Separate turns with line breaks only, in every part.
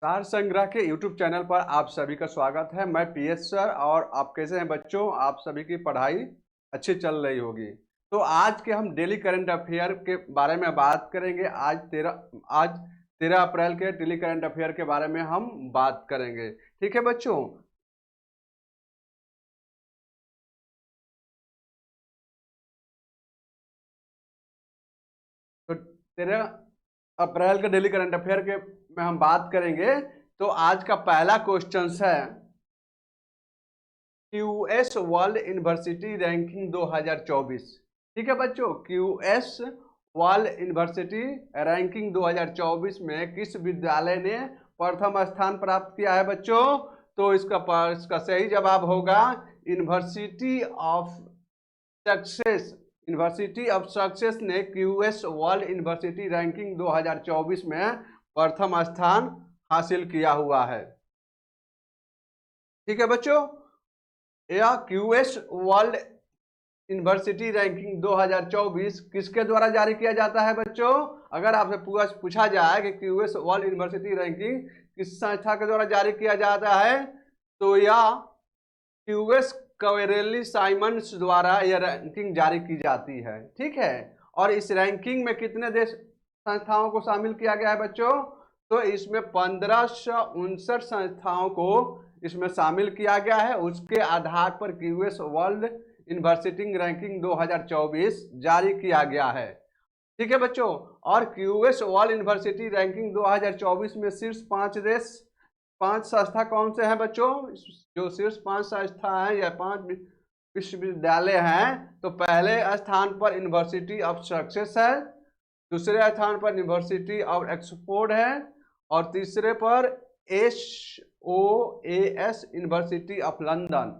सार संग्रह के YouTube चैनल पर आप सभी का स्वागत है। मैं पीएस सर। और आप कैसे हैं बच्चों? आप सभी की पढ़ाई अच्छी चल रही होगी। तो आज के हम डेली करंट अफेयर के बारे में बात करेंगे। आज 13 अप्रैल के डेली करंट अफेयर के बारे में हम बात करेंगे। ठीक है बच्चों। तो 13 अप्रैल के डेली करंट अफेयर के में हम बात करेंगे। तो आज का पहला क्वेश्चन है क्यूएस वर्ल्ड यूनिवर्सिटी रैंकिंग 2024। ठीक है बच्चों, क्यूएस वर्ल्ड यूनिवर्सिटी रैंकिंग 2024 में किस विद्यालय ने प्रथम स्थान प्राप्त किया है बच्चों? तो इसका सही जवाब होगा university of success. University of success ने क्यूएस वर्ल्ड यूनिवर्सिटी रैंकिंग 2024 में प्रथम स्थान हासिल किया हुआ है। ठीक है बच्चों, या क्यूएस वर्ल्ड यूनिवर्सिटी रैंकिंग 2024 किसके द्वारा जारी किया जाता है बच्चों? अगर आपसे पूछा जाए कि क्यूएस वर्ल्ड यूनिवर्सिटी रैंकिंग किस संस्था के द्वारा जारी किया जाता है, तो यह क्यूएस क्वेरेली साइमंड्स द्वारा यह रैंकिंग जारी की जाती है। ठीक है, और इस रैंकिंग में कितने देश संस्थाओं को शामिल किया गया है बच्चों? तो इसमें 1559 संस्थाओं को इसमें शामिल किया गया है। उसके आधार पर क्यूएस वर्ल्ड यूनिवर्सिटी रैंकिंग 2024 जारी किया गया है। ठीक है बच्चों, और क्यूएस वर्ल्ड यूनिवर्सिटी रैंकिंग 2024 में शीर्ष 5 संस्था कौन से हैं बच्चों? जो शीर्ष 5 संस्था हैं या 5 विश्वविद्यालय हैं, तो पहले स्थान पर यूनिवर्सिटी ऑफ सक्सेस है, दूसरे स्थान पर यूनिवर्सिटी ऑफ ऑक्सफोर्ड है, और तीसरे पर SOAS यूनिवर्सिटी ऑफ लंदन।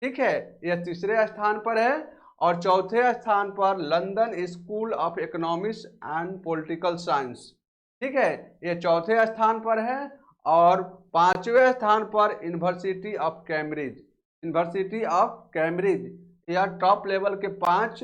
ठीक है, यह तीसरे स्थान पर है। और चौथे स्थान पर London school of economics and political science. ठीक है, यह चौथे स्थान पर है। और पांचवें स्थान पर university of Cambridge. University of Cambridge यह टॉप लेवल के 5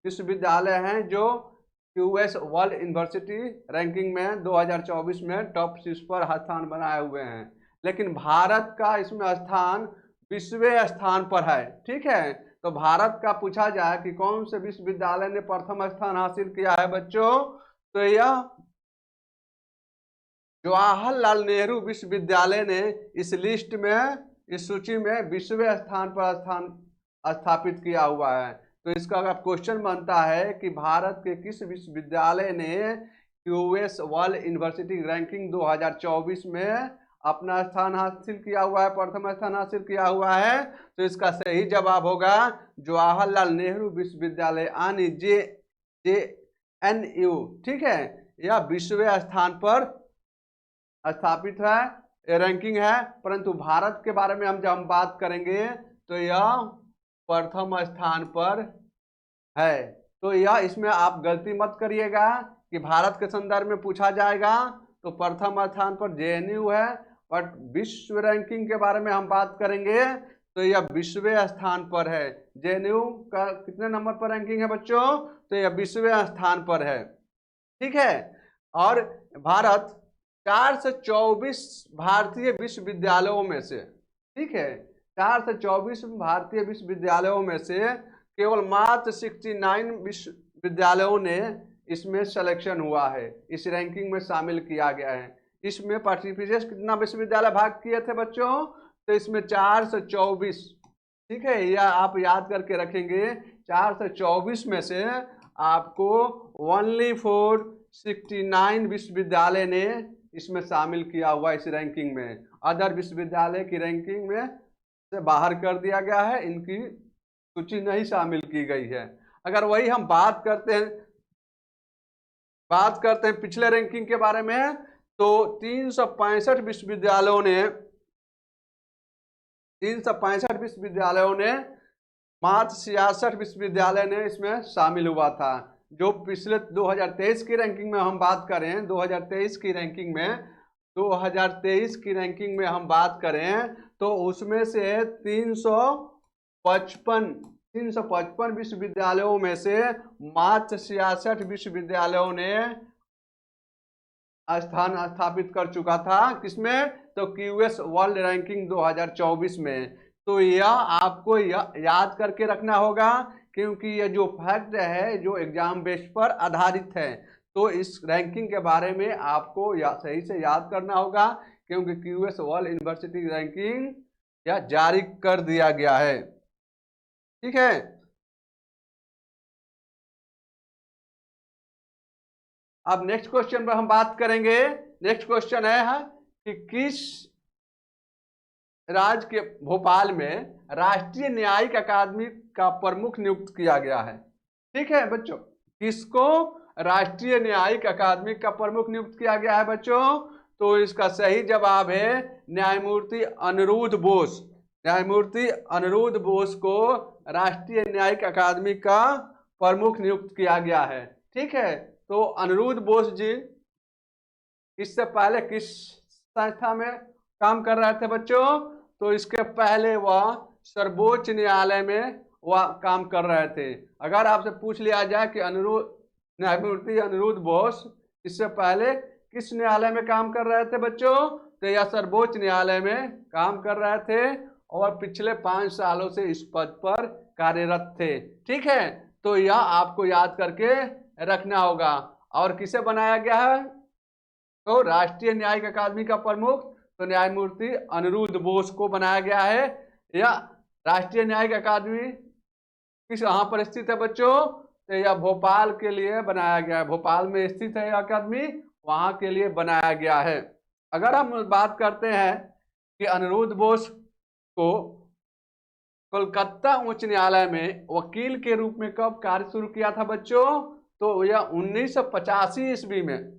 विश्वविद्यालय हैं जो यूएस वर्ल्ड यूनिवर्सिटी रैंकिंग में 2024 में टॉप 6 पर स्थान बनाए हुए हैं। लेकिन भारत का इसमें स्थान 20वें स्थान पर है। ठीक है, तो भारत का पूछा जाए कि कौन से विश्वविद्यालय ने प्रथम स्थान हासिल किया है बच्चों, तो यह जवाहरलाल नेहरू विश्वविद्यालय ने इस लिस्ट में, इस सूची में 20वें स्थान पर स्थान स्थापित किया हुआ है। तो इसका अगर क्वेश्चन बनता है कि भारत के किस विश्वविद्यालय ने यूएस वर्ल्ड यूनिवर्सिटी रैंकिंग 2024 में अपना स्थान हासिल किया हुआ है, प्रथम स्थान हासिल किया हुआ है, तो इसका सही जवाब होगा जवाहरलाल नेहरू विश्वविद्यालय यानी JNU। ठीक है, यह 20वें स्थान पर स्थापित है, रैंकिंग है। परंतु भारत के बारे में जब हम बात करेंगे तो यह प्रथम स्थान पर है। तो यह इसमें आप गलती मत करिएगा कि भारत के संदर्भ में पूछा जाएगा तो प्रथम स्थान पर JNU है, बट विश्व रैंकिंग के बारे में हम बात करेंगे तो यह 20वें स्थान पर है। JNU का कितने नंबर पर रैंकिंग है बच्चों? तो यह 20वें स्थान पर है। ठीक है, और भारत 424 भारतीय विश्वविद्यालयों में से, ठीक है, 424 भारतीय विश्वविद्यालयों में से केवल मात्र 69 विश्वविद्यालयों ने इसमें सिलेक्शन हुआ है, इस रैंकिंग में शामिल किया गया है। इसमें पार्टिसिपेशन कितना विश्वविद्यालय भाग किए थे बच्चों? तो इसमें 424। ठीक है, यह आप याद करके रखेंगे। 424 में से आपको ओनली 469 विश्वविद्यालय ने इसमें शामिल किया हुआ इस रैंकिंग में। अदर विश्वविद्यालय की रैंकिंग में से बाहर कर दिया गया है, इनकी सूची नहीं शामिल की गई है। अगर वही हम बात करते हैं पिछले रैंकिंग के बारे में, तो 365 विश्वविद्यालयों ने मात्र 66 विश्वविद्यालय ने इसमें शामिल हुआ था। जो पिछले 2023 की रैंकिंग में हम बात करें, 2023 की रैंकिंग में हम बात करें तो उसमें से 355 विश्वविद्यालयों में से मात्र 66 विश्वविद्यालयों ने स्थान स्थापित कर चुका था। किसमें? तो क्यूएस वर्ल्ड रैंकिंग 2024 में। तो यह आपको याद करके रखना होगा, क्योंकि यह जो फैक्ट है जो एग्जाम बेस्ड पर आधारित है। तो इस रैंकिंग के बारे में आपको सही से याद करना होगा, क्योंकि क्यूएस वर्ल्ड यूनिवर्सिटी रैंकिंग या जारी कर दिया गया है। ठीक है, अब नेक्स्ट क्वेश्चन पर हम बात करेंगे। नेक्स्ट क्वेश्चन है कि किस राज्य के भोपाल में राष्ट्रीय न्यायिक अकादमी का प्रमुख नियुक्त किया गया है? ठीक है बच्चों, किसको राष्ट्रीय न्यायिक अकादमी का प्रमुख नियुक्त किया गया है बच्चों? तो इसका सही जवाब है न्यायमूर्ति अनिरुद्ध बोस। न्यायमूर्ति अनिरुद्ध बोस को राष्ट्रीय न्यायिक अकादमी का प्रमुख नियुक्त किया गया है। ठीक है, तो अनिरुद्ध बोस जी इससे पहले किस संस्था में काम कर रहे थे बच्चों? तो इसके पहले वह सर्वोच्च न्यायालय में वह काम कर रहे थे। अगर आपसे पूछ लिया जाए कि न्यायमूर्ति अनिरुद्ध बोस इससे पहले किस न्यायालय में काम कर रहे थे बच्चों? तो यह सर्वोच्च न्यायालय में काम कर रहे थे और पिछले 5 सालों से इस पद पर कार्यरत थे। ठीक है, तो यह आपको याद करके रखना होगा। और किसे बनाया गया है? तो राष्ट्रीय न्यायिक अकादमी का प्रमुख तो न्यायमूर्ति अनिरुद्ध बोस को बनाया गया है। या राष्ट्रीय न्यायिक अकादमी किस यहाँ पर स्थित है बच्चों? तो यह भोपाल के लिए बनाया गया है। भोपाल में स्थित है अकादमी, वहां के लिए बनाया गया है। अगर हम बात करते हैं कि अनिरुद्ध बोस को कोलकाता उच्च न्यायालय में वकील के रूप में कब कार्य शुरू किया था बच्चों? तो यह 1985 ईस्वी में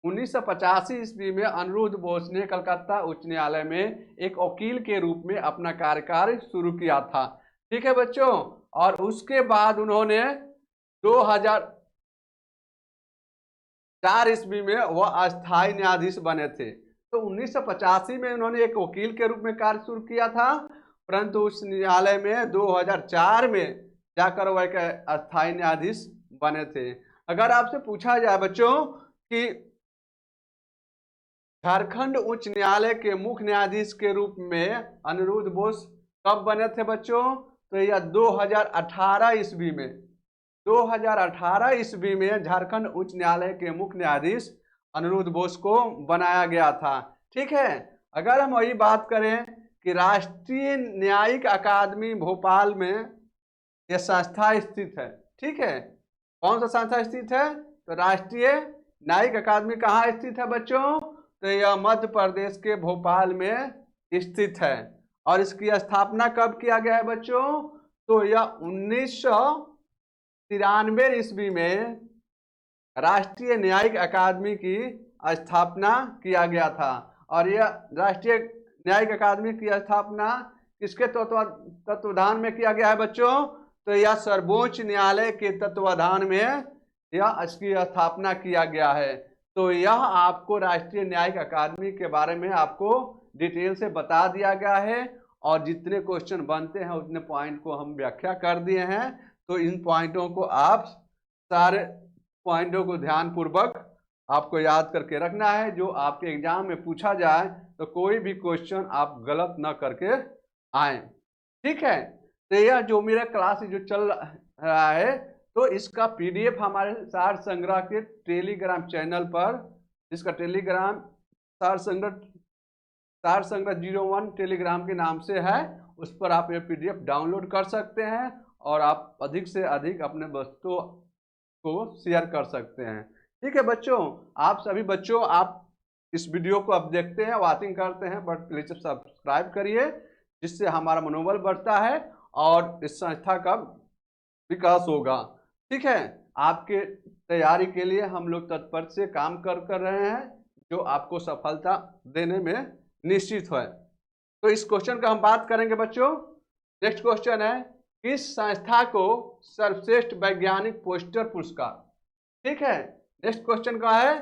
1985 ईस्वी में अनिरुद्ध बोस ने कलकत्ता उच्च न्यायालय में एक वकील के रूप में अपना कार्यकाल शुरू किया था। ठीक है बच्चों, और उसके बाद उन्होंने 2004 ईस्वी में वह अस्थायी न्यायाधीश बने थे। तो 1985 में उन्होंने एक वकील के रूप में कार्य शुरू किया था, परंतु उस न्यायालय में 2004 में जाकर वह एक अस्थायी न्यायाधीश बने थे। अगर आपसे पूछा जाए बच्चों कि झारखंड उच्च न्यायालय के मुख्य न्यायाधीश के रूप में अनिरुद्ध बोस कब बने थे बच्चों? तो यह 2018 ईस्वी में 2018 ईस्वी में झारखंड उच्च न्यायालय के मुख्य न्यायाधीश अनिरुद्ध बोस को बनाया गया था। ठीक है, अगर हम वही बात करें कि राष्ट्रीय न्यायिक अकादमी भोपाल में यह संस्था स्थित है। ठीक है, कौन सा संस्था स्थित है? तो राष्ट्रीय न्यायिक अकादमी कहाँ स्थित है बच्चों? तो यह मध्य प्रदेश के भोपाल में स्थित है। और इसकी स्थापना कब किया गया है बच्चों? तो यह 1993 ईस्वी में राष्ट्रीय न्यायिक अकादमी की स्थापना किया गया था। और यह राष्ट्रीय न्यायिक अकादमी की स्थापना किसके तत्वाधान में किया गया है बच्चों? तो यह सर्वोच्च न्यायालय के तत्वाधान में यह इसकी स्थापना किया गया है। तो यह आपको राष्ट्रीय न्यायिक अकादमी के बारे में आपको डिटेल से बता दिया गया है, और जितने क्वेश्चन बनते हैं उतने पॉइंट को हम व्याख्या कर दिए हैं। तो इन पॉइंटों को आप सारे पॉइंटों को ध्यानपूर्वक आपको याद करके रखना है। जो आपके एग्जाम में पूछा जाए तो कोई भी क्वेश्चन आप गलत ना करके आए। ठीक है, तो यह जो मेरा क्लास जो चल रहा है, तो इसका पीडीएफ हमारे सार संग्रह के टेलीग्राम चैनल पर, जिसका टेलीग्राम सार संग्रह 01 टेलीग्राम के नाम से है, उस पर आप ये पीडीएफ डाउनलोड कर सकते हैं और आप अधिक से अधिक अपने दोस्तों को शेयर कर सकते हैं। ठीक है बच्चों, आप सभी बच्चों आप इस वीडियो को अब देखते हैं, वॉचिंग करते हैं, बट प्लीज सब्सक्राइब करिए, जिससे हमारा मनोबल बढ़ता है और इस संस्था का विकास होगा। ठीक है, आपके तैयारी के लिए हम लोग तत्पर से काम कर रहे हैं, जो आपको सफलता देने में निश्चित है। तो इस क्वेश्चन का हम बात करेंगे बच्चों। नेक्स्ट क्वेश्चन है, किस संस्था को सर्वश्रेष्ठ वैज्ञानिक पोस्टर पुरस्कार? ठीक है, नेक्स्ट क्वेश्चन का है,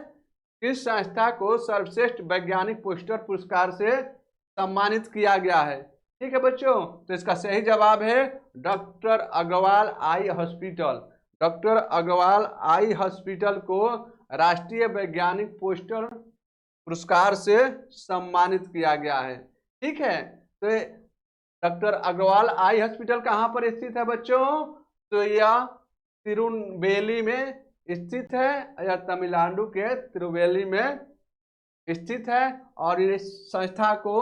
किस संस्था को सर्वश्रेष्ठ वैज्ञानिक पोस्टर पुरस्कार से सम्मानित किया गया है? ठीक है बच्चों, तो इसका सही जवाब है doctor Agarwal eye hospital. Doctor Agarwal eye hospital को राष्ट्रीय वैज्ञानिक पोस्टर पुरस्कार से सम्मानित किया गया है। ठीक है, तो डॉक्टर अग्रवाल आई हॉस्पिटल कहाँ पर स्थित है बच्चों? तो यह तिरुनेलवेली में स्थित है, या तमिलनाडु के तिरुनेलवेली में स्थित है, और इस संस्था को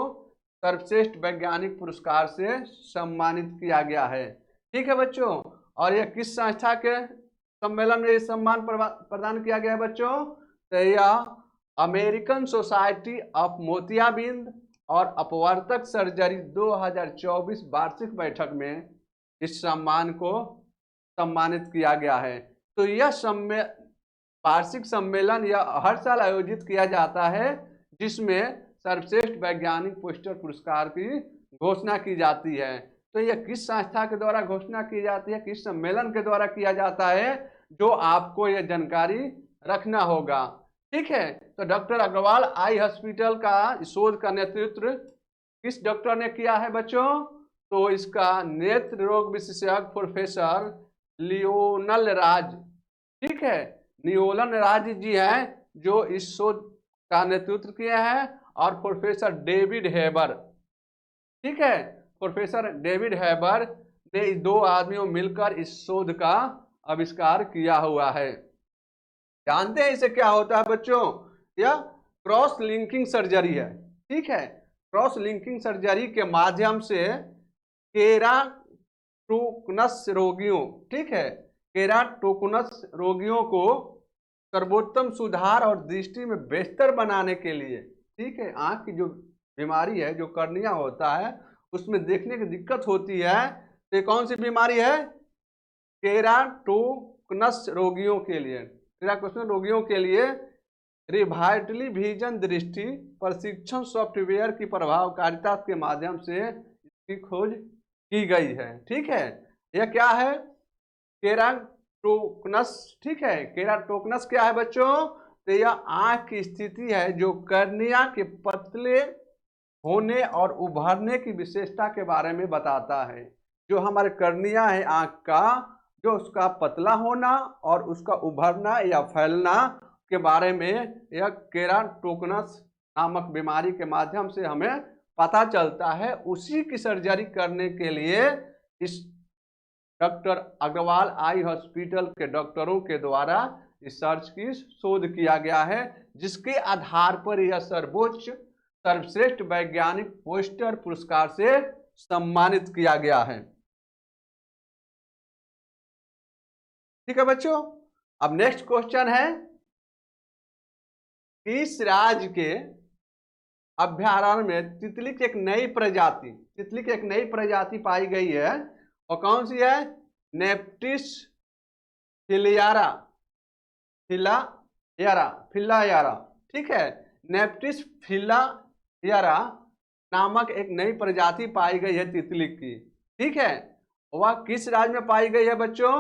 सर्वश्रेष्ठ वैज्ञानिक पुरस्कार से सम्मानित किया गया है। ठीक है बच्चों, और यह किस संस्था के सम्मेलन में इस सम्मान प्रदान किया गया है बच्चों? तो यह अमेरिकन सोसाइटी ऑफ मोतियाबिंद और अपवर्तक सर्जरी 2024 वार्षिक बैठक में इस सम्मान को सम्मानित किया गया है। तो यह वार्षिक सम्मेलन यह हर साल आयोजित किया जाता है, जिसमें सर्वश्रेष्ठ वैज्ञानिक पोस्टर पुरस्कार की घोषणा की जाती है। तो यह किस संस्था के द्वारा घोषणा की जाती है, किस सम्मेलन के द्वारा किया जाता है, जो आपको यह जानकारी रखना होगा। ठीक है, तो डॉक्टर अग्रवाल आई हॉस्पिटल का शोध का नेतृत्व किस डॉक्टर ने किया है बच्चों? तो इसका नेत्र रोग विशेषज्ञ प्रोफेसर लियोनल राज, ठीक है, नियोलन राज जी हैं जो इस शोध का नेतृत्व किए हैं, और प्रोफेसर डेविड हेबर, ठीक है, प्रोफेसर डेविड हेबर ने इस दो आदमियों मिलकर इस शोध का आविष्कार किया हुआ है। जानते हैं इसे क्या होता है बच्चों? यह क्रॉस लिंकिंग सर्जरी है। ठीक है, क्रॉस लिंकिंग सर्जरी के माध्यम से केराटोकनस रोगियों, ठीक है, केराटोकनस रोगियों को सर्वोत्तम सुधार और दृष्टि में बेहतर बनाने के लिए, ठीक है, आंख की जो बीमारी है, जो कर्निया होता है, उसमें देखने की दिक्कत होती है, तो कौन सी बीमारी है? केराटोकनस रोगियों के लिए, केराटोकनस रोगियों के लिए रिवाइटली विजन दृष्टि प्रशिक्षण सॉफ्टवेयर की प्रभावकारिता के माध्यम से इसकी खोज की गई है। ठीक है, यह क्या है? केराटोकनस। ठीक है, केराटोकनस क्या है बच्चों? तो यह आंख की स्थिति है जो कर्निया के पतले होने और उभरने की विशेषता के बारे में बताता है। जो हमारे कर्निया है आंख का, जो उसका पतला होना और उसका उभरना या फैलना के बारे में यह केराटोकनस नामक बीमारी के माध्यम से हमें पता चलता है। उसी की सर्जरी करने के लिए इस डॉक्टर अग्रवाल आई हॉस्पिटल के डॉक्टरों के द्वारा रिसर्च की शोध किया गया है, जिसके आधार पर यह सर्वोच्च सर्वश्रेष्ठ वैज्ञानिक पोस्टर पुरस्कार से सम्मानित किया गया है। ठीक है बच्चों, अब नेक्स्ट क्वेश्चन है, किस राज्य के अभ्यारण्य में तितली की एक नई प्रजाति पाई गई है, और कौन सी है? नेप्टिस फिलायारा। ठीक है, नेप्टिस फिलायारा नामक एक नई प्रजाति पाई गई है तितली की। ठीक है, वह किस राज्य में पाई गई है बच्चों?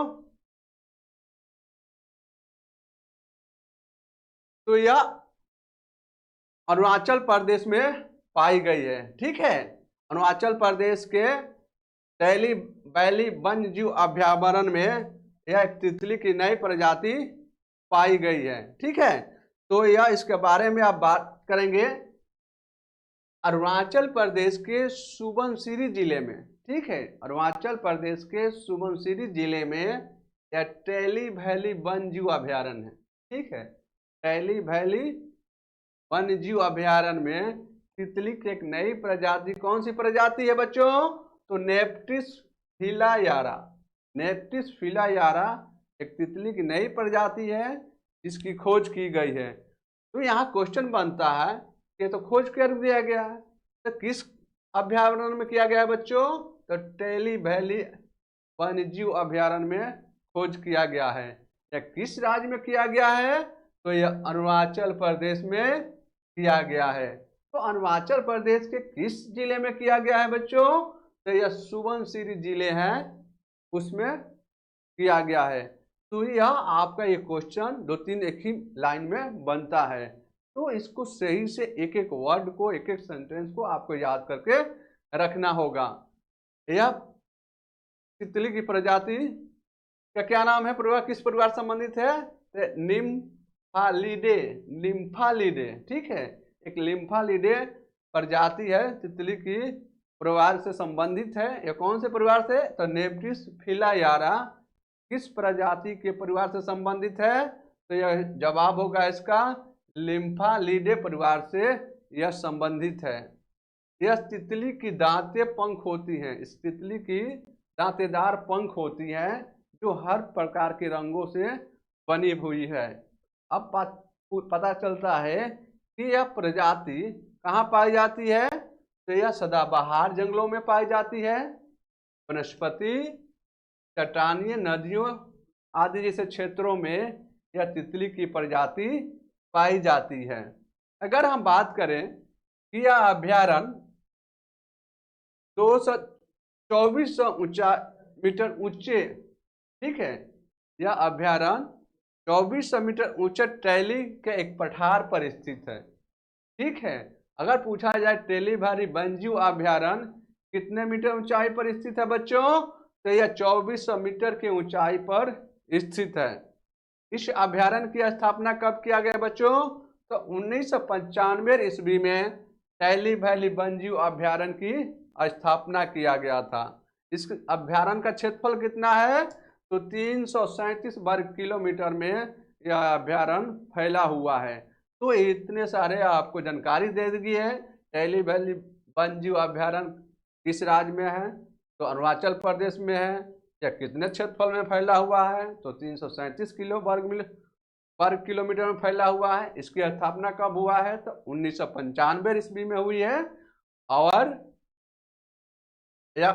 तो यह अरुणाचल प्रदेश में पाई गई है। ठीक है, अरुणाचल प्रदेश के टैली वैली वन्यजीव अभ्यारण्य में यह तितली की नई प्रजाति पाई गई है। ठीक है, तो यह इसके बारे में आप बात करेंगे अरुणाचल प्रदेश के सुबनसिरी जिले में। ठीक है, अरुणाचल प्रदेश के सुबनसिरी जिले में यह टैली वैली वन्यजीव अभ्यारण्य है। ठीक है, टैली वैली वन्यजीव अभ्यारण्य में तितली की एक नई प्रजाति, कौन सी प्रजाति है बच्चों? तो नेप्टिस फिलायारा एक तितली की नई प्रजाति है, जिसकी खोज की गई है। तो यहाँ क्वेश्चन बनता है कि तो खोज कर दिया गया है, तो किस अभ्यारण्य में किया गया है बच्चों? तो टैली वैली वन्यजीव अभ्यारण्य में खोज किया गया है। या किस राज्य में किया गया है? तो यह अरुणाचल प्रदेश में किया गया है। तो अरुणाचल प्रदेश के किस जिले में किया गया है बच्चों? तो यह सुबनसिरी जिले है, उसमें किया गया है। तो यह आपका ये क्वेश्चन 2-3 एक ही लाइन में बनता है। तो इसको सही से एक एक वर्ड को, एक एक सेंटेंस को आपको याद करके रखना होगा। यह तितली की प्रजाति का क्या नाम है? परिवार किस परिवार संबंधित है? निम्फालिया लिम्फालिडे, लिम्फालिडे, ठीक है, एक लिम्फालिडे प्रजाति है तितली की परिवार से संबंधित है। यह कौन से परिवार से? तो नेप्टिस फिलायारा किस प्रजाति के परिवार से संबंधित है? तो यह जवाब होगा इसका लिम्फालिडे परिवार से यह संबंधित है। यह तितली की दांते पंख होती हैं, इस तितली की दांतेदार पंख होती हैं जो हर प्रकार के रंगों से बनी हुई है। अब पता चलता है कि यह प्रजाति कहाँ पाई जाती है? तो यह सदाबहार जंगलों में पाई जाती है, वनस्पति, चट्टानीय, नदियों आदि जैसे क्षेत्रों में यह तितली की प्रजाति पाई जाती है। अगर हम बात करें कि यह अभ्यारण्य 2400 मीटर ऊंचे, ठीक है, यह अभ्यारण्य 2400 मीटर ऊंचे टैली के एक पठार पर स्थित है, ठीक है। अगर पूछा जाए टेली भारी वन्यजीव अभ्यारण्य कितने मीटर ऊंचाई पर स्थित है बच्चों? तो यह 2400 मीटर की ऊंचाई पर स्थित है। इस अभ्यारण्य की स्थापना कब किया गया बच्चों? तो 1995 ईस्वी में टैली वैली वन्यजीव अभ्यारण्य की स्थापना किया गया था। इस अभ्यारण्य का क्षेत्रफल कितना है? तो 337 वर्ग किलोमीटर में यह अभ्यारण्य फैला हुआ है। तो इतने सारे आपको जानकारी दे दी है। टैली वैली वन्यजीव अभ्यारण्य किस राज्य में है? तो अरुणाचल प्रदेश में है। या कितने क्षेत्रफल में फैला हुआ है? तो 337 वर्ग किलोमीटर में फैला हुआ है। इसकी स्थापना कब हुआ है? तो 1995 ईस्वी में हुई है। और यह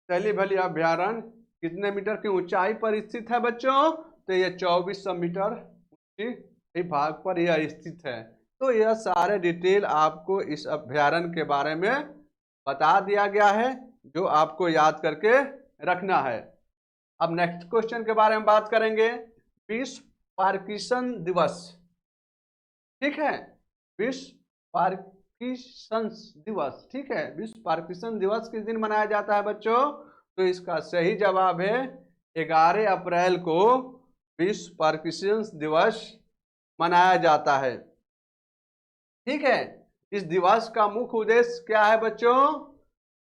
टैली वैली अभ्यारण्य कितने मीटर की ऊंचाई पर स्थित है बच्चों? तो यह 2400 मीटर ऊंची भाग पर यह स्थित है। तो यह सारे डिटेल आपको इस अभ्यारण्य के बारे में बता दिया गया है, जो आपको याद करके रखना है। अब नेक्स्ट क्वेश्चन के बारे में बात करेंगे। विश्व पार्किंसन दिवस, ठीक है, विश्व पार्किंसन दिवस, ठीक है, विश्व पार्किंसन दिवस किस दिन मनाया जाता है बच्चों? तो इसका सही जवाब है 11 अप्रैल को विश्व पार्किंसन दिवस मनाया जाता है, ठीक है। इस दिवस का मुख्य उद्देश्य क्या है बच्चों?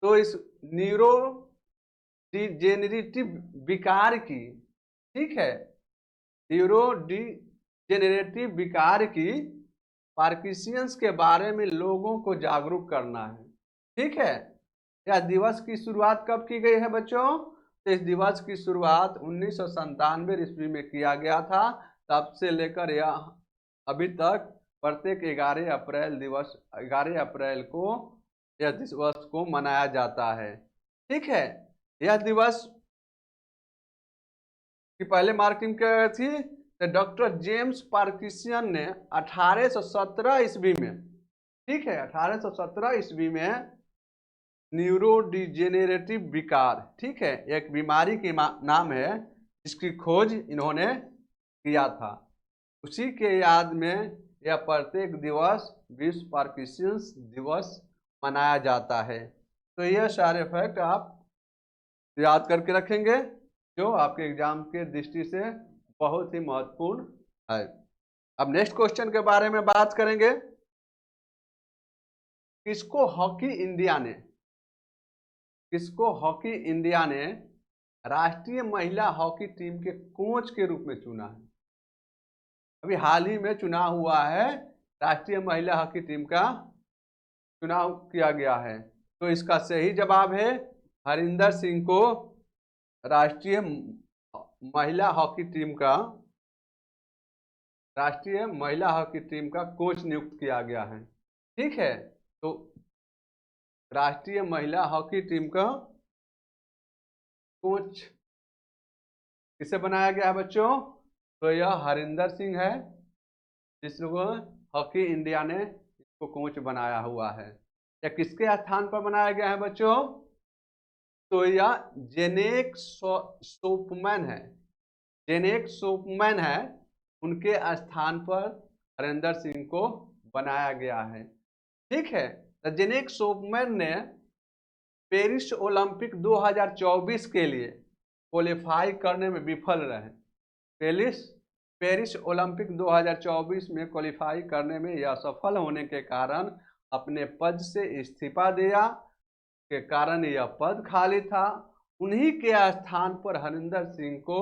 तो इस न्यूरो डिजेनरेटिव विकार की, ठीक है, न्यूरो डिजेनरेटिव विकार की पार्किंसंस के बारे में लोगों को जागरूक करना है, ठीक है। यह दिवस की शुरुआत कब की गई है बच्चों? तो इस दिवस की शुरुआत 1997 ईस्वी में किया गया था। तब से लेकर यह अभी तक प्रत्येक 11 अप्रैल को यह दिवस को मनाया जाता है, ठीक है। यह दिवस की पहले मार्किंग क्या थी? तो डॉक्टर जेम्स पार्किंसन ने 1817 ईस्वी में, ठीक है, 1817 ईस्वी में न्यूरोडिजेनरेटिव विकार, ठीक है, एक बीमारी के नाम है जिसकी खोज इन्होंने किया था। उसी के याद में यह प्रत्येक दिवस विश्व पार्किंसन दिवस मनाया जाता है। तो यह सारे फैक्ट आप याद करके रखेंगे, जो आपके एग्जाम के दृष्टि से बहुत ही महत्वपूर्ण है। अब नेक्स्ट क्वेश्चन के बारे में बात करेंगे। किसको हॉकी इंडिया ने राष्ट्रीय महिला हॉकी टीम के कोच के रूप में चुना है? अभी हाल ही में चुनाव हुआ है, राष्ट्रीय महिला हॉकी टीम का चुनाव किया गया है। तो इसका सही जवाब है हरिंदर सिंह को राष्ट्रीय महिला हॉकी टीम का कोच नियुक्त किया गया है, ठीक है। तो राष्ट्रीय महिला हॉकी टीम का कोच किसे बनाया गया है बच्चों? तो यह हरिंदर सिंह है, जिसको हॉकी इंडिया ने इसको कोच बनाया हुआ है। या किसके स्थान पर बनाया गया है बच्चों? तो यह जेनेक सोपमैन है, उनके स्थान पर हरिंदर सिंह को बनाया गया है, ठीक है। तो जेनेक सोपमैन ने पेरिस ओलंपिक 2024 के लिए क्वालिफाई करने में विफल रहे। पेरिस पेरिस ओलंपिक 2024 में क्वालिफाई करने में असफल होने के कारण अपने पद से इस्तीफा दिया के कारण यह पद खाली था। उन्हीं के स्थान पर हरिंदर सिंह को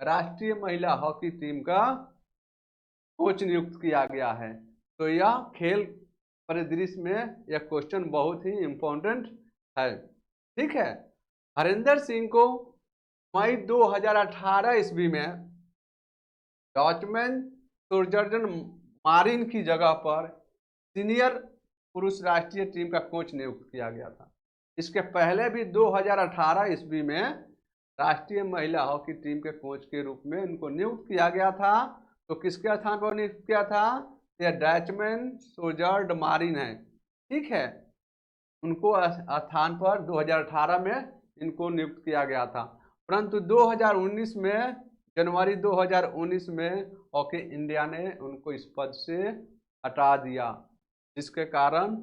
राष्ट्रीय महिला हॉकी टीम का कोच नियुक्त किया गया है। तो यह खेल परिदृश्य में यह क्वेश्चन बहुत ही इंपॉर्टेंट है। ठीक है, हरिंदर सिंह को मई 2018 ईस्वी में डॉचमैन सुरजर्जन मारिन की जगह पर सीनियर पुरुष राष्ट्रीय टीम का कोच नियुक्त किया गया था। इसके पहले भी 2018 ईस्वी में राष्ट्रीय महिला हॉकी टीम के कोच के रूप में इनको नियुक्त किया गया था। तो किसके स्थान पर नियुक्त किया था? यह डॉचमैन सुरजर्ड मारिन है। ठीक है, उनको स्थान पर 2018 में इनको नियुक्त किया गया था, परंतु 2019 में जनवरी 2019 में हॉकी इंडिया ने उनको इस पद से हटा दिया, जिसके कारण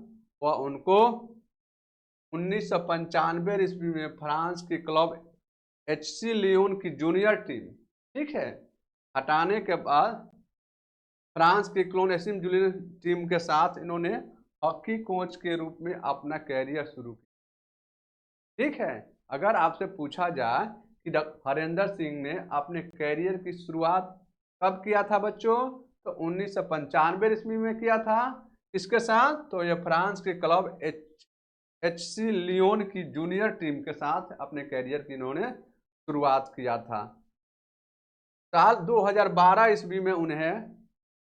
वह उनको 1995 ईस्वी में फ्रांस के क्लब एचसी लियोन की जूनियर टीम, ठीक है, हटाने के बाद फ्रांस की क्लोन एसिम जूनियर टीम के साथ इन्होंने हॉकी कोच के रूप में अपना कैरियर शुरू किया। ठीक है, अगर आपसे पूछा जाए कि हरिंदर सिंह ने अपने कैरियर की शुरुआत कब किया था बच्चों, तो 1995 ईस्वी में किया था। किसके साथ? तो यह फ्रांस के क्लब एचसी लियोन की जूनियर टीम के साथ अपने कैरियर की इन्होंने शुरुआत किया था। साल 2012 ईस्वी में उन्हें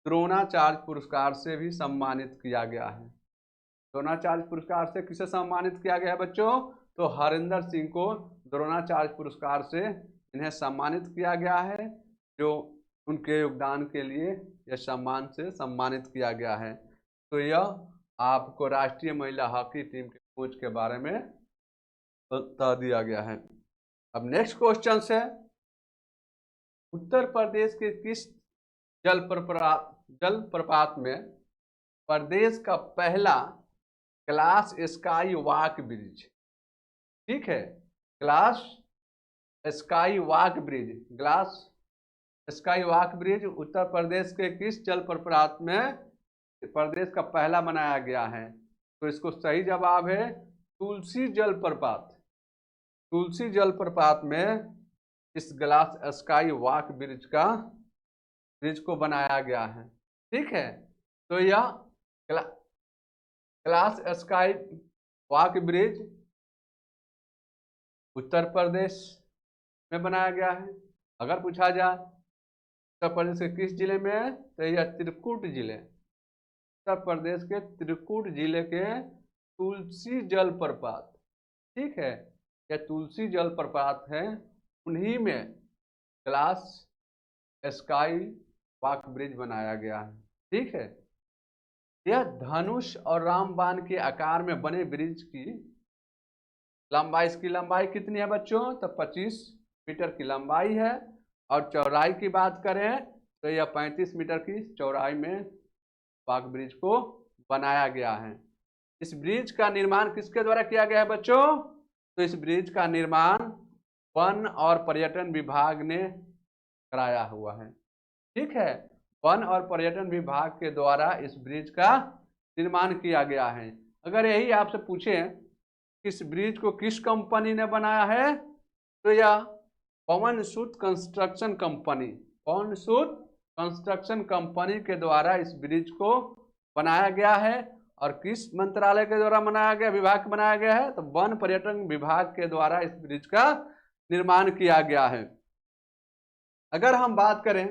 द्रोणाचार्य पुरस्कार से भी सम्मानित किया गया है। द्रोणाचार्य पुरस्कार से किसे सम्मानित किया गया है बच्चों? तो हरिंदर सिंह को द्रोणाचार्य पुरस्कार से इन्हें सम्मानित किया गया है, जो उनके योगदान के लिए यह सम्मान से सम्मानित किया गया है। तो यह आपको राष्ट्रीय महिला हॉकी टीम के कोच के बारे में बता दिया गया है। अब नेक्स्ट क्वेश्चन है, उत्तर प्रदेश के किस जलप्रपात में प्रदेश का पहला ग्लास स्काई वॉक ब्रिज, ठीक है, glass sky walk bridge, glass sky walk bridge Uttar Pradesh के किस जलप्रपात में प्रदेश का पहला बनाया गया है? तो इसको सही जवाब है तुलसी जलप्रपात। तुलसी जलप्रपात में इस ग्लास स्काई वॉक ब्रिज को बनाया गया है। ठीक है, तो यह glass sky walk bridge Uttar प्रदेश में बनाया गया है। अगर पूछा जाए उत्तर प्रदेश के किस जिले में है, तो यह त्रिकुट जिले, उत्तर प्रदेश के त्रिकुट जिले के तुलसी जलप्रपात, ठीक है, यह तुलसी जलप्रपात है, उन्हीं में ग्लास स्काई वॉक ब्रिज बनाया गया है। ठीक है, यह धनुष और रामबाण के आकार में बने ब्रिज की लंबाई, इसकी लंबाई कितनी है बच्चों? तो 25 मीटर की लंबाई है, और चौड़ाई की बात करें तो यह 35 मीटर की चौड़ाई में वॉक ब्रिज को बनाया गया है। इस ब्रिज का निर्माण किसके द्वारा किया गया है बच्चों? तो इस ब्रिज का निर्माण वन और पर्यटन विभाग ने कराया हुआ है। ठीक है, वन और पर्यटन विभाग के द्वारा इस ब्रिज का निर्माण किया गया है। अगर यही आपसे पूछें इस ब्रिज को किस कंपनी ने बनाया है, तो यह पवन सूत कंस्ट्रक्शन कंपनी, पवन सूत कंस्ट्रक्शन कंपनी के द्वारा इस ब्रिज को बनाया गया है। और किस मंत्रालय के द्वारा बनाया गया, विभाग बनाया गया है? तो वन पर्यटन विभाग के द्वारा इस ब्रिज का निर्माण किया गया है। अगर हम बात करें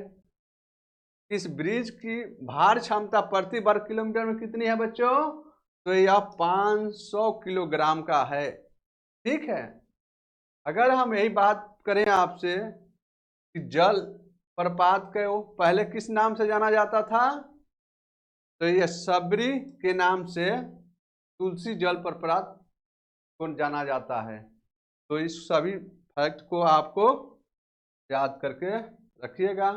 इस ब्रिज की भार क्षमता प्रति वर्ग किलोमीटर में कितनी है बच्चों? तो यह 500 किलोग्राम का है। ठीक है, अगर हम यही बात करें आपसे कि जल प्रपात को पहले किस नाम से जाना जाता था, तो यह सबरी के नाम से तुलसी जलप्रपात को जाना जाता है। तो इस सभी फैक्ट को आपको याद करके रखिएगा।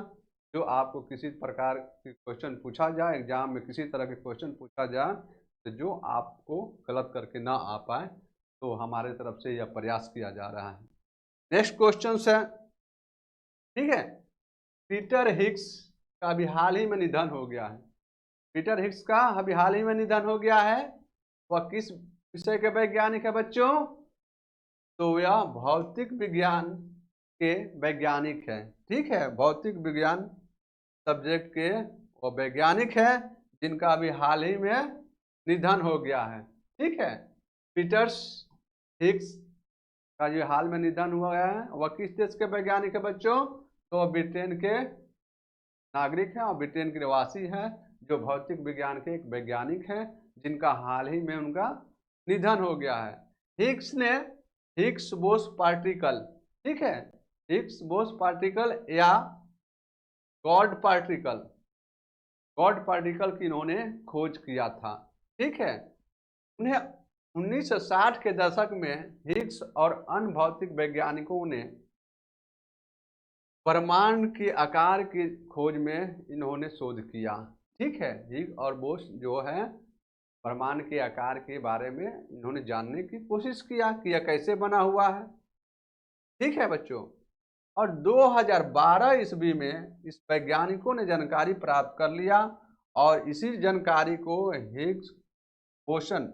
जो आपको किसी प्रकार के क्वेश्चन पूछा जाए, एग्जाम में किसी तरह के क्वेश्चन पूछा जाए, तो जो आपको गलत करके ना आ पाए, तो हमारे तरफ से यह प्रयास किया जा रहा है। नेक्स्ट क्वेश्चन है, ठीक है, पीटर हिग्स का अभी हाल ही में निधन हो गया है। पीटर हिग्स का अभी हाल ही में निधन हो गया है। वह किस विषय के वैज्ञानिक है बच्चों? तो यह भौतिक विज्ञान के वैज्ञानिक हैं। ठीक है, भौतिक विज्ञान सब्जेक्ट के वो वैज्ञानिक है जिनका अभी हाल ही में निधन हो गया है। ठीक है, पीटर्स हिग्स का जो हाल में निधन हुआ है, वह किस देश के वैज्ञानिक है बच्चों? तो वह ब्रिटेन के नागरिक हैं और ब्रिटेन के निवासी हैं, जो भौतिक विज्ञान के एक वैज्ञानिक हैं जिनका हाल ही में उनका निधन हो गया है। हिग्स ने हिग्स बोस पार्टिकल, ठीक है, हिग्स बोस पार्टिकल या गॉड पार्टिकल, गॉड पार्टिकल की इन्होंने खोज किया था। ठीक है, उन्हें 1960 के दशक में हिग्स और अन्य भौतिक वैज्ञानिकों ने ब्रह्मांड के आकार की खोज में इन्होंने शोध किया। ठीक है, हिग्स और बोस जो है ब्रह्मांड के आकार के बारे में इन्होंने जानने की कोशिश किया कि यह कैसे बना हुआ है। ठीक है बच्चों, और 2012 ईस्वी में इस वैज्ञानिकों ने जानकारी प्राप्त कर लिया और इसी जानकारी को हिग्स बोसन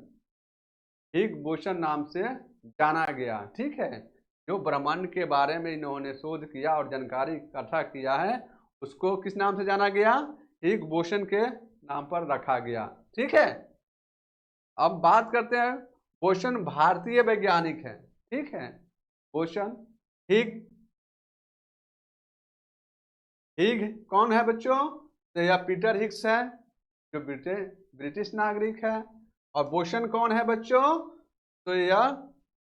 नाम से जाना गया। ठीक है, जो ब्रह्मांड के बारे में इन्होंने शोध किया और जानकारी इकट्ठा किया है, उसको किस नाम से जाना गया? हिग्स बोसन के नाम पर रखा गया। ठीक है, अब बात करते हैं, बोसन भारतीय वैज्ञानिक है। ठीक है, बोसन हिग कौन है बच्चों? तो यह पीटर हिग्स है जो ब्रिटिश नागरिक है। और बोसन कौन है बच्चों? तो यह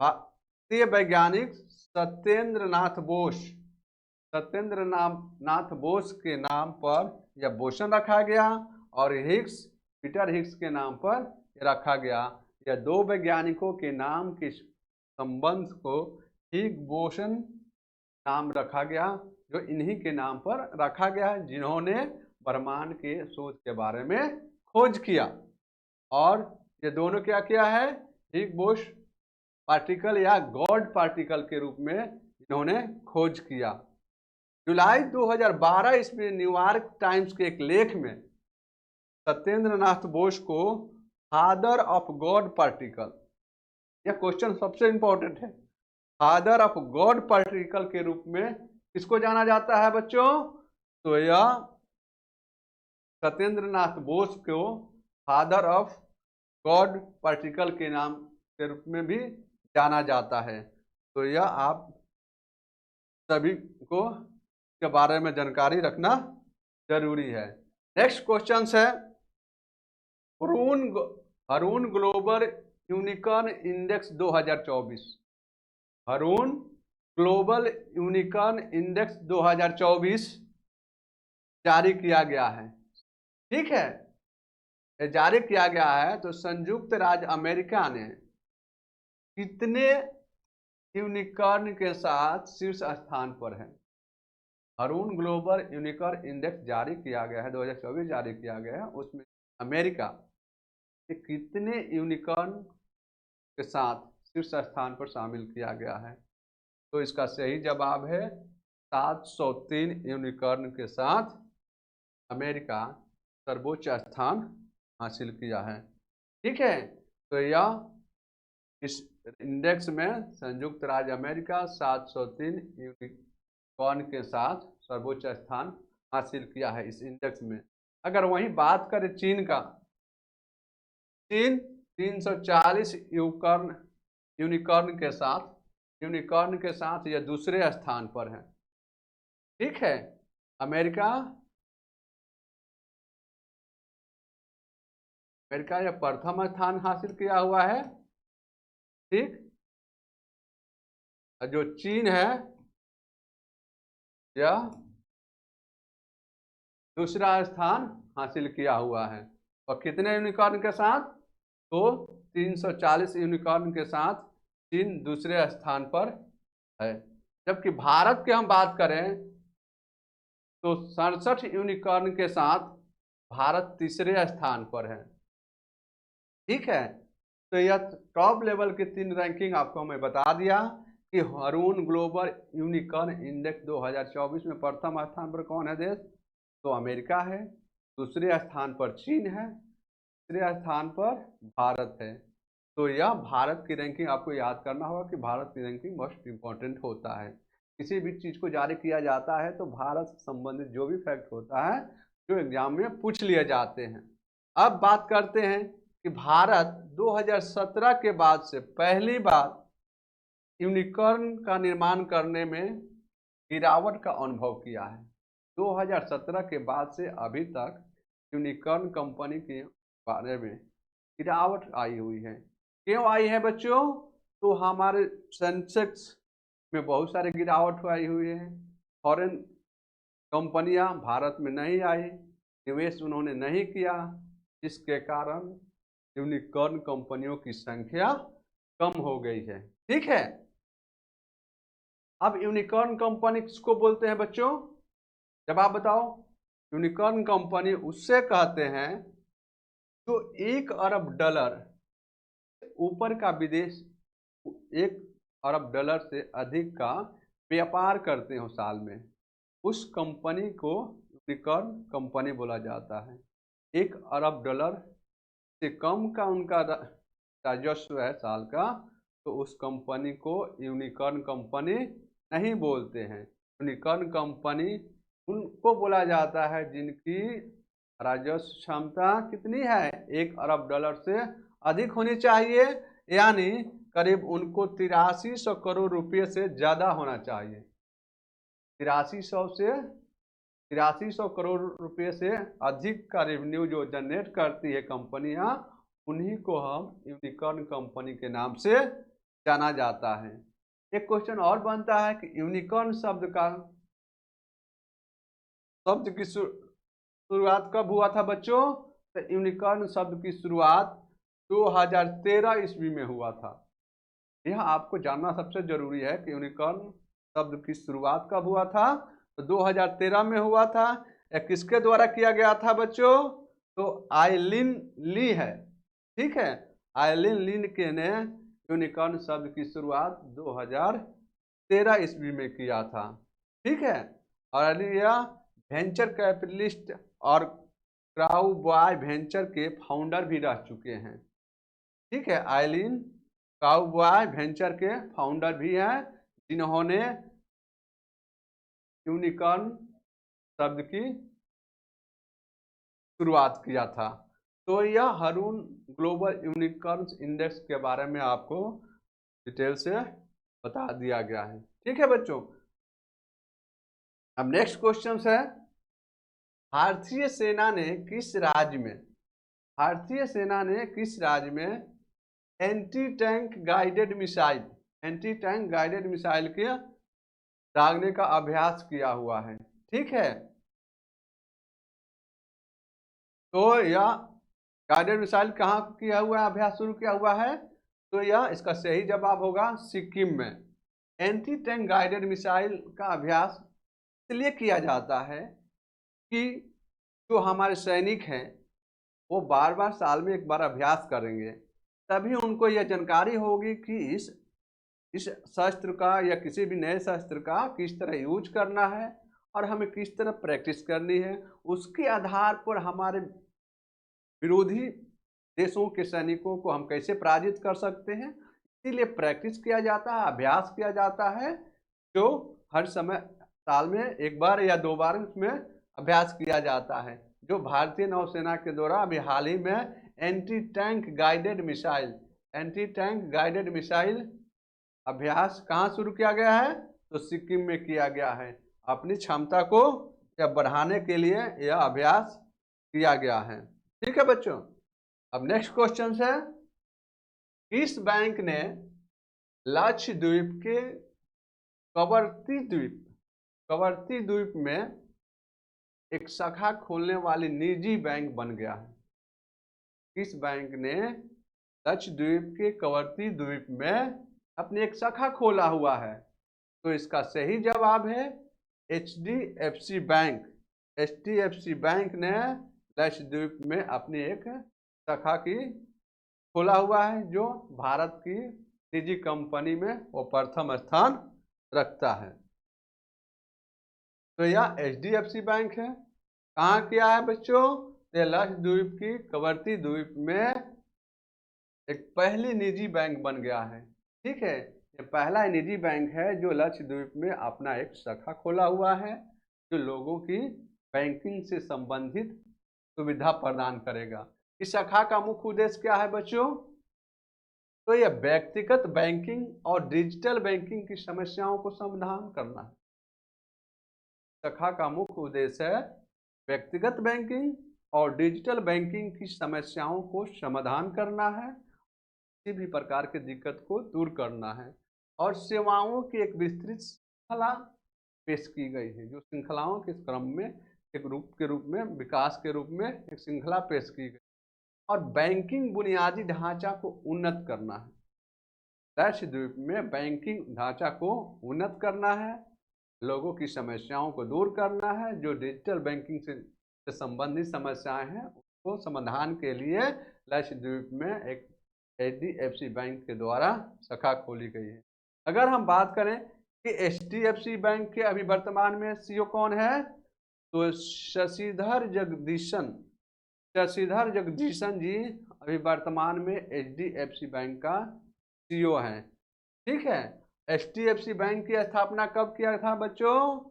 भारतीय वैज्ञानिक सत्येंद्र नाथ बोस के नाम पर यह बोसन रखा गया और पीटर हिग्स के नाम पर रखा गया। यह दो वैज्ञानिकों के नाम के संबंध को हिग्स बोसन नाम रखा गया, जो इन्हीं के नाम पर रखा गया जिन्होंने ब्रह्मांड के शोध के बारे में खोज किया। और ये दोनों क्या किया है? हिग्स बोस पार्टिकल या गॉड पार्टिकल के रूप में इन्होंने खोज किया। जुलाई 2012 ईस्वी में न्यूयॉर्क टाइम्स के एक लेख में सत्येंद्र नाथ बोस को फादर ऑफ गॉड पार्टिकल, यह क्वेश्चन सबसे इंपॉर्टेंट है, फादर ऑफ गॉड पार्टिकल के रूप में किसको जाना जाता है बच्चों? तो यह सत्येंद्र नाथ बोस को फादर ऑफ गॉड पार्टिकल के नाम के रूप में भी जाना जाता है। तो यह आप सभी को के बारे में जानकारी रखना जरूरी है। नेक्स्ट क्वेश्चन है, Haroon global unicorn index 2024, Haroon global unicorn index 2024 जारी किया गया है। ठीक है, जारी किया गया है तो संयुक्त राज्य अमेरिका ने कितने यूनिकॉर्न के साथ शीर्ष स्थान पर है? हरून ग्लोबल यूनिकॉर्न इंडेक्स जारी किया गया है, 2024 जारी किया गया है, उसमें अमेरिका के कितने यूनिकॉर्न के साथ शीर्ष स्थान पर शामिल किया गया है? तो इसका सही जवाब है 703 यूनिकॉर्न के साथ अमेरिका सर्वोच्च स्थान हासिल किया है। ठीक है, तो यह इस इंडेक्स में संयुक्त राज्य अमेरिका 703 यूनिकॉर्न के साथ सर्वोच्च स्थान हासिल किया है इस इंडेक्स में। अगर वहीं बात करें चीन का, चीन 340 यूनिकॉर्न के साथ यह दूसरे स्थान पर है। ठीक है, अमेरिका यह प्रथम स्थान हासिल किया हुआ है। ठीक, जो चीन है यह दूसरा स्थान हासिल किया हुआ है। और कितने यूनिकॉर्न के साथ? तो 340 यूनिकॉर्न के साथ चीन दूसरे स्थान पर है। जबकि भारत की हम बात करें तो 67 यूनिकॉर्न के साथ भारत तीसरे स्थान पर है। ठीक है, तो यह टॉप लेवल के 3 रैंकिंग आपको मैं बता दिया कि हरून ग्लोबल यूनिकॉर्न इंडेक्स 2024 में प्रथम स्थान पर कौन है देश? तो अमेरिका है, दूसरे स्थान पर चीन है, तीसरे स्थान पर भारत है। तो यह भारत की रैंकिंग आपको याद करना होगा कि भारत की रैंकिंग मोस्ट इम्पॉर्टेंट होता है। किसी भी चीज़ को जारी किया जाता है तो भारत से संबंधित जो भी फैक्ट होता है जो एग्जाम में पूछ लिए जाते हैं। अब बात करते हैं कि भारत 2017 के बाद से पहली बार यूनिकॉर्न का निर्माण करने में गिरावट का अनुभव किया है। 2017 के बाद से अभी तक यूनिकॉर्न कंपनी के बारे में गिरावट आई हुई है। क्यों आई है बच्चों? तो हमारे सेंसेक्स में बहुत सारे गिरावट आई हुई है। फॉरेन कंपनियां भारत में नहीं आई, निवेश उन्होंने नहीं किया, जिसके कारण यूनिकॉर्न कंपनियों की संख्या कम हो गई है। ठीक है, अब यूनिकॉर्न कंपनी किसको बोलते हैं बच्चों? जब आप बताओ। यूनिकॉर्न कंपनी उससे कहते हैं जो $1 अरब ऊपर का विदेश, $1 अरब से अधिक का व्यापार करते हो साल में, उस कंपनी को यूनिकॉर्न कंपनी बोला जाता है। $1 अरब से कम का उनका राजस्व है साल का, तो उस कंपनी को यूनिकॉर्न कंपनी नहीं बोलते हैं। यूनिकॉर्न कंपनी उनको बोला जाता है जिनकी राजस्व क्षमता कितनी है, $1 अरब से अधिक होनी चाहिए, यानी करीब उनको 8300 करोड़ रुपये से ज़्यादा होना चाहिए। 8300 करोड़ रुपये से अधिक का रेवेन्यू जो जनरेट करती है कंपनियां, उन्हीं को हम यूनिकॉर्न कंपनी के नाम से जाना जाता है। एक क्वेश्चन और बनता है कि यूनिकॉर्न शब्द की शुरुआत कब हुआ था बच्चों? तो यूनिकॉर्न शब्द की शुरुआत 2013 ईस्वी में हुआ था। यह आपको जानना सबसे जरूरी है कि यूनिकॉर्न शब्द की शुरुआत कब हुआ था। तो 2013 में हुआ था। यह किसके द्वारा किया गया था बच्चों? तो आइलिन ली है। ठीक है, आइलिन ली के ने यूनिकॉर्न शब्द की शुरुआत 2013 ईस्वी में किया था। ठीक है, और यह वेंचर कैपिटलिस्ट और क्राउबॉय वेंचर के फाउंडर भी रह चुके हैं। ठीक है, आइलिन क्राउबॉय वेंचर के फाउंडर भी हैं, जिन्होंने यूनिकॉर्न शब्द की शुरुआत किया था। तो यह हरून ग्लोबल यूनिकॉर्न इंडेक्स के बारे में आपको डिटेल से बता दिया गया है। ठीक है बच्चों, अब नेक्स्ट क्वेश्चन है, भारतीय सेना ने किस राज्य में एंटी टैंक गाइडेड मिसाइल के दागने का अभ्यास किया हुआ है? ठीक है, तो यह गाइडेड मिसाइल कहाँ किया हुआ है, अभ्यास शुरू किया हुआ है? तो यह इसका सही जवाब होगा सिक्किम में। एंटी टैंक गाइडेड मिसाइल का अभ्यास इसलिए किया जाता है कि जो हमारे सैनिक हैं वो बार बार साल में एक बार अभ्यास करेंगे, तभी उनको यह जानकारी होगी कि इस शस्त्र का या किसी भी नए शस्त्र का किस तरह यूज करना है और हमें किस तरह प्रैक्टिस करनी है। उसके आधार पर हमारे विरोधी देशों के सैनिकों को हम कैसे पराजित कर सकते हैं, इसीलिए प्रैक्टिस किया जाता है, अभ्यास किया जाता है, जो हर समय साल में एक बार या 2 बार उसमें अभ्यास किया जाता है। जो भारतीय नौसेना के द्वारा अभी हाल ही में एंटी टैंक गाइडेड मिसाइल अभ्यास कहाँ शुरू किया गया है? तो सिक्किम में किया गया है। अपनी क्षमता को या बढ़ाने के लिए यह अभ्यास किया गया है। ठीक है बच्चों, अब नेक्स्ट क्वेश्चन है, किस बैंक ने लक्षद्वीप के कवरती द्वीप में एक शाखा खोलने वाली निजी बैंक बन गया है? किस बैंक ने लक्षद्वीप के कवरती द्वीप में अपनी एक शाखा खोला हुआ है? तो इसका सही जवाब है HDFC बैंक। HDFC बैंक ने लक्षद्वीप में अपनी एक शाखा खोला हुआ है, जो भारत की निजी कंपनी में वो प्रथम स्थान रखता है। तो यह HDFC बैंक है। कहाँ किया है बच्चों? ये लक्षद्वीप की कवरती द्वीप में एक पहली निजी बैंक बन गया है। ठीक है, ये पहला निजी बैंक है जो लक्षद्वीप में अपना एक शाखा खोला हुआ है, जो लोगों की बैंकिंग से संबंधित सुविधा प्रदान करेगा। इस शाखा का मुख्य उद्देश्य क्या है बच्चों? तो यह व्यक्तिगत बैंकिंग और डिजिटल बैंकिंग की समस्याओं को समाधान करना है। शाखा का मुख्य उद्देश्य है व्यक्तिगत बैंकिंग और डिजिटल बैंकिंग की समस्याओं को समाधान करना है, किसी भी प्रकार की दिक्कत को दूर करना है, और सेवाओं की एक विस्तृत श्रृंखला पेश की गई है, जो श्रृंखलाओं के क्रम में एक रूप में विकास के रूप में एक श्रृंखला पेश की गई। और बैंकिंग बुनियादी ढांचा को उन्नत करना है। लक्षद्वीप में बैंकिंग ढांचा को उन्नत करना है, लोगों की समस्याओं को दूर करना है, जो डिजिटल बैंकिंग से संबंधित समस्याएं हैं उसको समाधान के लिए लक्षद्वीप में एक HDFC बैंक के द्वारा शाखा खोली गई है। अगर हम बात करें कि HDFC बैंक के अभी वर्तमान में CEO कौन है, तो शशिधर जगदीशन जी अभी वर्तमान में HDFC बैंक का CEO हैं। ठीक है, HDFC बैंक की स्थापना कब किया था बच्चों?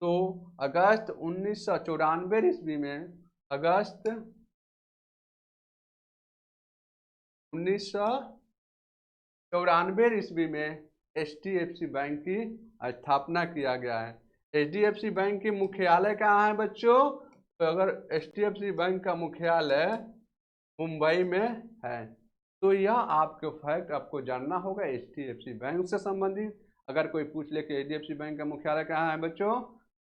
तो अगस्त 1994 ईस्वी में, अगस्त 1994 ईस्वी में HDFC बैंक की स्थापना किया गया है। HDFC बैंक की मुख्यालय कहाँ है बच्चों? तो अगर HDFC बैंक का मुख्यालय मुंबई में है, तो यह आपके फैक्ट आपको जानना होगा HDFC बैंक से संबंधित। अगर कोई पूछ ले कि HDFC बैंक का मुख्यालय कहाँ है बच्चों,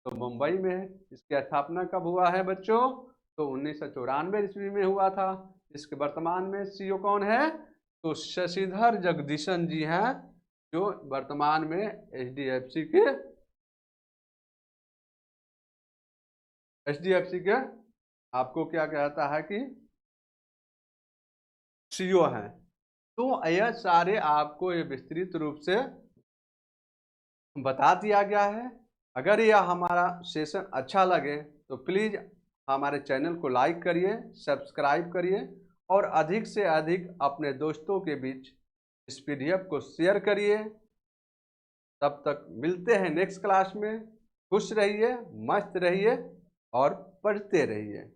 तो मुंबई में है। इसकी स्थापना कब हुआ है बच्चों? तो 1994 ईस्वी में हुआ था। इसके वर्तमान में CEO कौन है? तो शशिधर जगदीशन जी हैं, जो वर्तमान में HDFC के आपको क्या कहता है कि CEO हैं। तो यह सारे आपको ये विस्तृत रूप से बता दिया गया है। अगर यह हमारा सेशन अच्छा लगे तो प्लीज़ हमारे चैनल को लाइक करिए, सब्सक्राइब करिए, और अधिक से अधिक अपने दोस्तों के बीच इस PDF को शेयर करिए। तब तक मिलते हैं नेक्स्ट क्लास में। खुश रहिए, मस्त रहिए और पढ़ते रहिए।